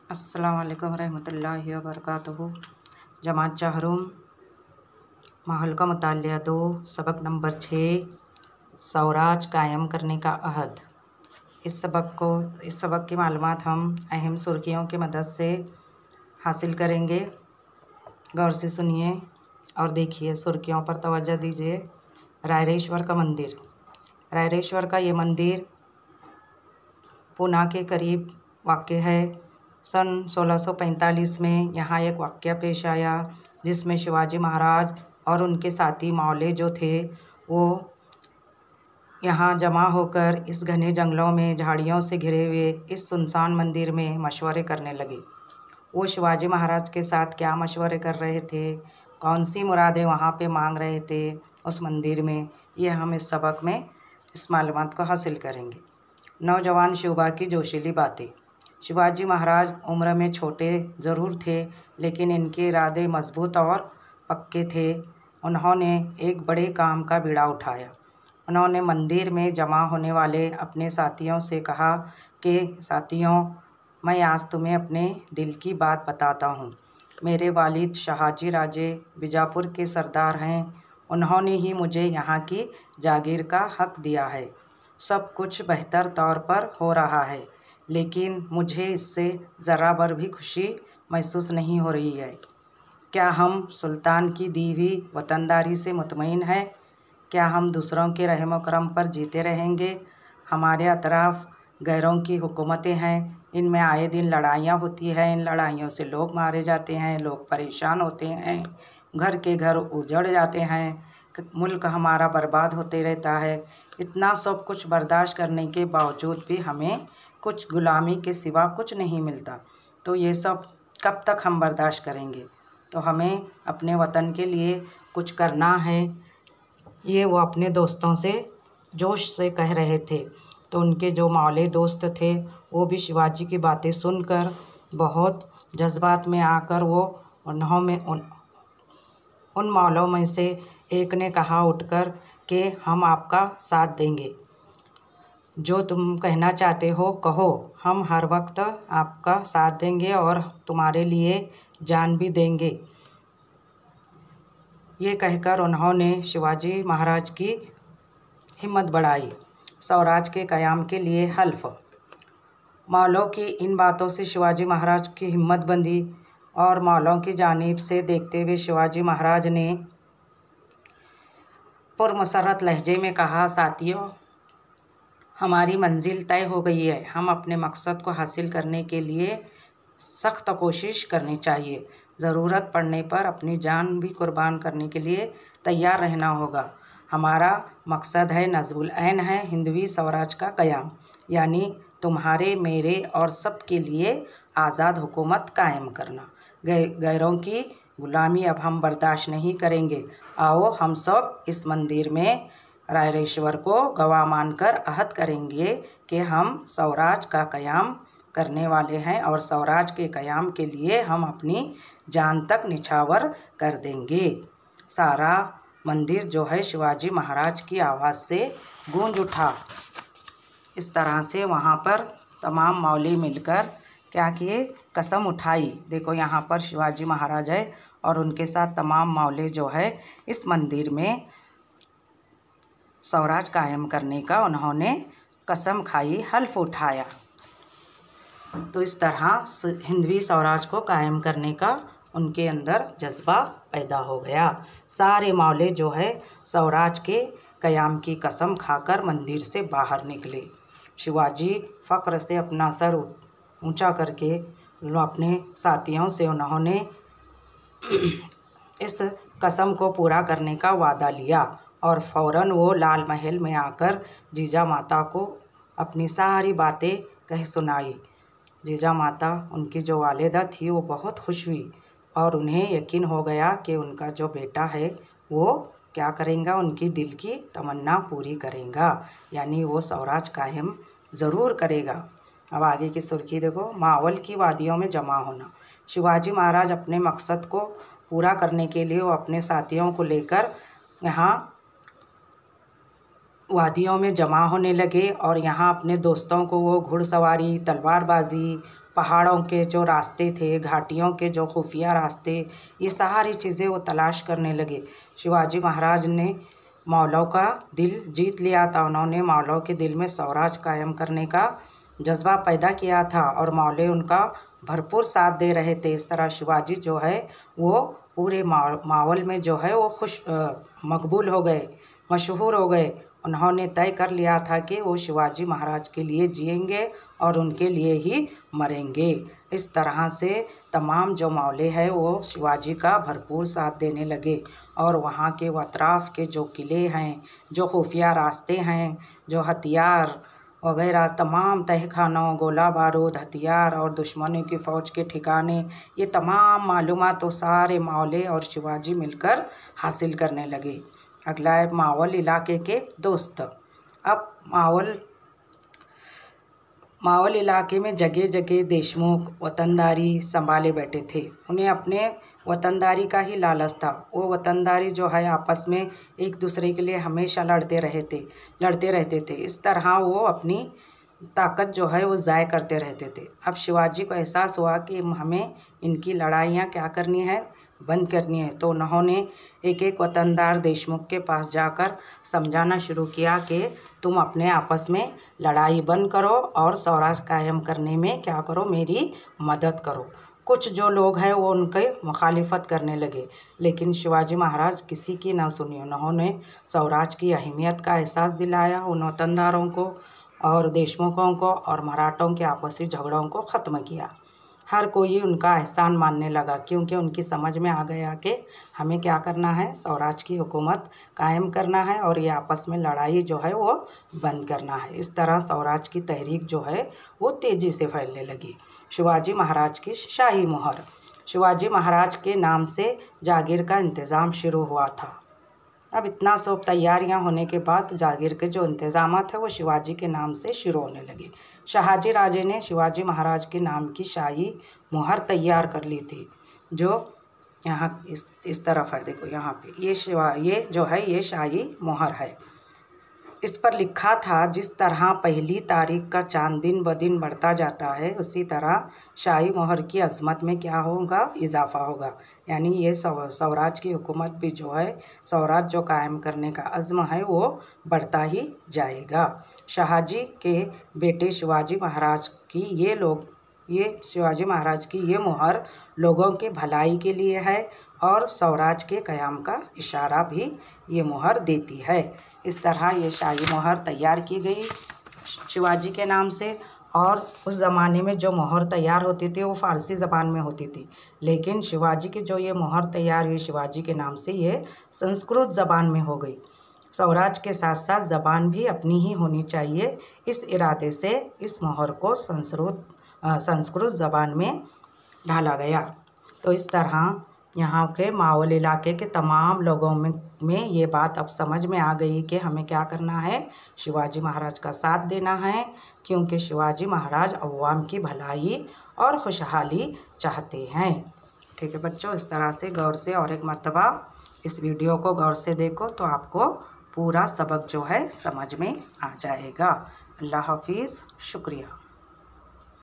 अस्सलाम वालेकुम रहमतुल्लाहि व बरकातुहू। जमात चाहरुम माहौल का मुतालिया 2 सबक नंबर 6 स्वराज कायम करने का अहद। इस सबक की मालूमात हम अहम सुर्खियों की मदद से हासिल करेंगे। गौर से सुनिए और देखिए, सुर्खियों पर तवज्जो दीजिए। रायरेश्वर का मंदिर। रायरेश्वर का ये मंदिर पूना के करीब वाक़ है। सन 1645 में यहाँ एक वाक़या पेश आया जिसमें शिवाजी महाराज और उनके साथी मौले जो थे वो यहाँ जमा होकर इस घने जंगलों में झाड़ियों से घिरे हुए इस सुनसान मंदिर में मशवरे करने लगे। वो शिवाजी महाराज के साथ क्या मशवरे कर रहे थे, कौन सी मुरादें वहाँ पे मांग रहे थे उस मंदिर में, ये हम इस सबक में इस मालूमात को हासिल करेंगे। नौजवान शिवबा की जोशीली बातें। शिवाजी महाराज उम्र में छोटे ज़रूर थे, लेकिन इनके इरादे मजबूत और पक्के थे। उन्होंने एक बड़े काम का बीड़ा उठाया। उन्होंने मंदिर में जमा होने वाले अपने साथियों से कहा कि साथियों, मैं आज तुम्हें अपने दिल की बात बताता हूँ। मेरे वालिद शाहजी राजे बीजापुर के सरदार हैं। उन्होंने ही मुझे यहाँ की जागीर का हक दिया है। सब कुछ बेहतर तौर पर हो रहा है, लेकिन मुझे इससे ज़रा भर भी खुशी महसूस नहीं हो रही है। क्या हम सुल्तान की दी हुई वतनदारी से मुतमईन हैं? क्या हम दूसरों के रहम करम पर जीते रहेंगे? हमारे अतराफ़ गैरों की हुकूमतें हैं, इनमें आए दिन लड़ाइयाँ होती हैं। इन लड़ाइयों से लोग मारे जाते हैं, लोग परेशान होते हैं, घर के घर उजड़ जाते हैं, मुल्क हमारा बर्बाद होते रहता है। इतना सब कुछ बर्दाश्त करने के बावजूद भी हमें कुछ गुलामी के सिवा कुछ नहीं मिलता। तो ये सब कब तक हम बर्दाश्त करेंगे? तो हमें अपने वतन के लिए कुछ करना है। ये वो अपने दोस्तों से जोश से कह रहे थे। तो उनके जो मौले दोस्त थे वो भी शिवाजी की बातें सुनकर बहुत जज्बात में आकर वो उन मौलों में से एक ने कहा उठकर कि हम आपका साथ देंगे, जो तुम कहना चाहते हो कहो, हम हर वक्त आपका साथ देंगे और तुम्हारे लिए जान भी देंगे। ये कहकर उन्होंने शिवाजी महाराज की हिम्मत बढ़ाई। स्वराज के क़याम के लिए हल्फ। मौलों की इन बातों से शिवाजी महाराज की हिम्मत बंधी और मौलों की जानिब से देखते हुए शिवाजी महाराज ने पुरमसरत लहजे में कहा, साथियों, हमारी मंजिल तय हो गई है। हम अपने मकसद को हासिल करने के लिए सख्त कोशिश करनी चाहिए। ज़रूरत पड़ने पर अपनी जान भी कुर्बान करने के लिए तैयार रहना होगा। हमारा मकसद है, नज़्मुल ऐन है, हिंदवी स्वराज का क़याम, यानी तुम्हारे, मेरे और सब के लिए आज़ाद हुकूमत कायम करना। गैरों की गुलामी अब हम बर्दाश्त नहीं करेंगे। आओ हम सब इस मंदिर में रायरेश्वर को गवाह मानकर अहद करेंगे कि हम स्वराज का क़याम करने वाले हैं और स्वराज के क़याम के लिए हम अपनी जान तक निछावर कर देंगे। सारा मंदिर जो है शिवाजी महाराज की आवाज़ से गूंज उठा। इस तरह से वहाँ पर तमाम मौली मिलकर क्या किए, कसम उठाई। देखो यहाँ पर शिवाजी महाराज है और उनके साथ तमाम मौले जो है इस मंदिर में स्वराज कायम करने का उन्होंने कसम खाई, हल्फ उठाया। तो इस तरह हिंदवी स्वराज को कायम करने का उनके अंदर जज्बा पैदा हो गया। सारे मौले जो है स्वराज के क़याम की कसम खाकर मंदिर से बाहर निकले। शिवाजी फ़ख्र से अपना सर ऊंचा करके अपने साथियों से उन्होंने इस कसम को पूरा करने का वादा लिया और फ़ौरन वो लाल महल में आकर जीजा माता को अपनी सारी बातें कह सुनाई। जीजा माता, उनकी जो वालिदा थी, वो बहुत खुश हुई और उन्हें यकीन हो गया कि उनका जो बेटा है वो क्या करेगा, उनकी दिल की तमन्ना पूरी करेगा, यानी वो स्वराज कायम ज़रूर करेगा। अब आगे की सुर्खी देखो। मावल की वादियों में जमा होना। शिवाजी महाराज अपने मकसद को पूरा करने के लिए वो अपने साथियों को लेकर यहाँ वादियों में जमा होने लगे और यहाँ अपने दोस्तों को वो घुड़सवारी, तलवारबाजी पहाड़ों के जो रास्ते थे, घाटियों के जो खुफिया रास्ते, ये सारी चीज़ें वो तलाश करने लगे। शिवाजी महाराज ने मौलव का दिल जीत लिया था। उन्होंने मौलव के दिल में स्वराज कायम करने का जज्बा पैदा किया था और मौलवी उनका भरपूर साथ दे रहे थे। इस तरह शिवाजी जो है वो पूरे मावल में जो है वो मकबूल हो गए, मशहूर हो गए। उन्होंने तय कर लिया था कि वो शिवाजी महाराज के लिए जिएंगे और उनके लिए ही मरेंगे। इस तरह से तमाम जो मौले हैं वो शिवाजी का भरपूर साथ देने लगे और वहाँ के अतराफ़ के जो किले हैं, जो खुफिया रास्ते हैं, जो हथियार वगैरह तमाम तहखानों, गोला बारूद, हथियार और दुश्मनों की फ़ौज के ठिकाने, ये तमाम मालूमात तो सारे मौले और शिवाजी मिलकर हासिल करने लगे। अगला है मावल इलाके के दोस्त। अब मावल इलाके में जगह जगह देशमुख वतनदारी संभाले बैठे थे। उन्हें अपने वतनदारी का ही लालच था। वो वतनदारी जो है आपस में एक दूसरे के लिए हमेशा लड़ते रहते थे। इस तरह वो अपनी ताकत जो है वो ज़ाय करते रहते थे। अब शिवाजी को एहसास हुआ कि हमें इनकी लड़ाइयाँ क्या करनी है, बंद करनी है। तो उन्होंने एक एक वतनदार देशमुख के पास जाकर समझाना शुरू किया कि तुम अपने आपस में लड़ाई बंद करो और स्वराज कायम करने में क्या करो, मेरी मदद करो। कुछ जो लोग हैं वो उनके मुखालिफत करने लगे, लेकिन शिवाजी महाराज किसी की ना सुनी। उन्होंने स्वराज की अहमियत का एहसास दिलाया उन वतनदारों को और देशमुखों को और मराठों के आपसी झगड़ों को ख़त्म किया। हर कोई उनका एहसान मानने लगा क्योंकि उनकी समझ में आ गया कि हमें क्या करना है, स्वराज की हुकूमत कायम करना है और ये आपस में लड़ाई जो है वो बंद करना है। इस तरह स्वराज की तहरीक जो है वो तेज़ी से फैलने लगी। शिवाजी महाराज की शाही मोहर। शिवाजी महाराज के नाम से जागीर का इंतज़ाम शुरू हुआ था। अब इतना सब तैयारियां होने के बाद जागीर के जो इंतज़ामात है वो शिवाजी के नाम से शुरू होने लगे। शहाजी राजे ने शिवाजी महाराज के नाम की शाही मोहर तैयार कर ली थी, जो यहाँ इस तरफ है। देखो यहाँ पे ये जो है ये शाही मोहर है। इस पर लिखा था, जिस तरह पहली तारीख का चांद दिन ब दिन बढ़ता जाता है, उसी तरह शाही मोहर की अज़मत में क्या होगा, इजाफ़ा होगा। यानी ये स्वराज की हुकूमत भी जो है, स्वराज जो कायम करने का अज़्म है वो बढ़ता ही जाएगा। शहाजी के बेटे शिवाजी महाराज की शिवाजी महाराज की ये मोहर लोगों के भलाई के लिए है और स्वराज के क़याम का इशारा भी ये मोहर देती है। इस तरह ये शाही मोहर तैयार की गई शिवाजी के नाम से। और उस ज़माने में जो मोहर तैयार होती थी वो फ़ारसी ज़बान में होती थी, लेकिन शिवाजी की जो ये मोहर तैयार हुई शिवाजी के नाम से, ये संस्कृत ज़बान में हो गई। स्वराज के साथ साथ ज़बान भी अपनी ही होनी चाहिए, इस इरादे से इस मोहर को संस्कृत ज़बान में ढाला गया। तो इस तरह यहाँ के मावल इलाके के तमाम लोगों में ये बात अब समझ में आ गई कि हमें क्या करना है, शिवाजी महाराज का साथ देना है, क्योंकि शिवाजी महाराज अवाम की भलाई और खुशहाली चाहते हैं। ठीक है बच्चों, इस तरह से गौर से और एक मर्तबा इस वीडियो को गौर से देखो तो आपको पूरा सबक जो है समझ में आ जाएगा। अल्लाह हाफिज़, शुक्रिया।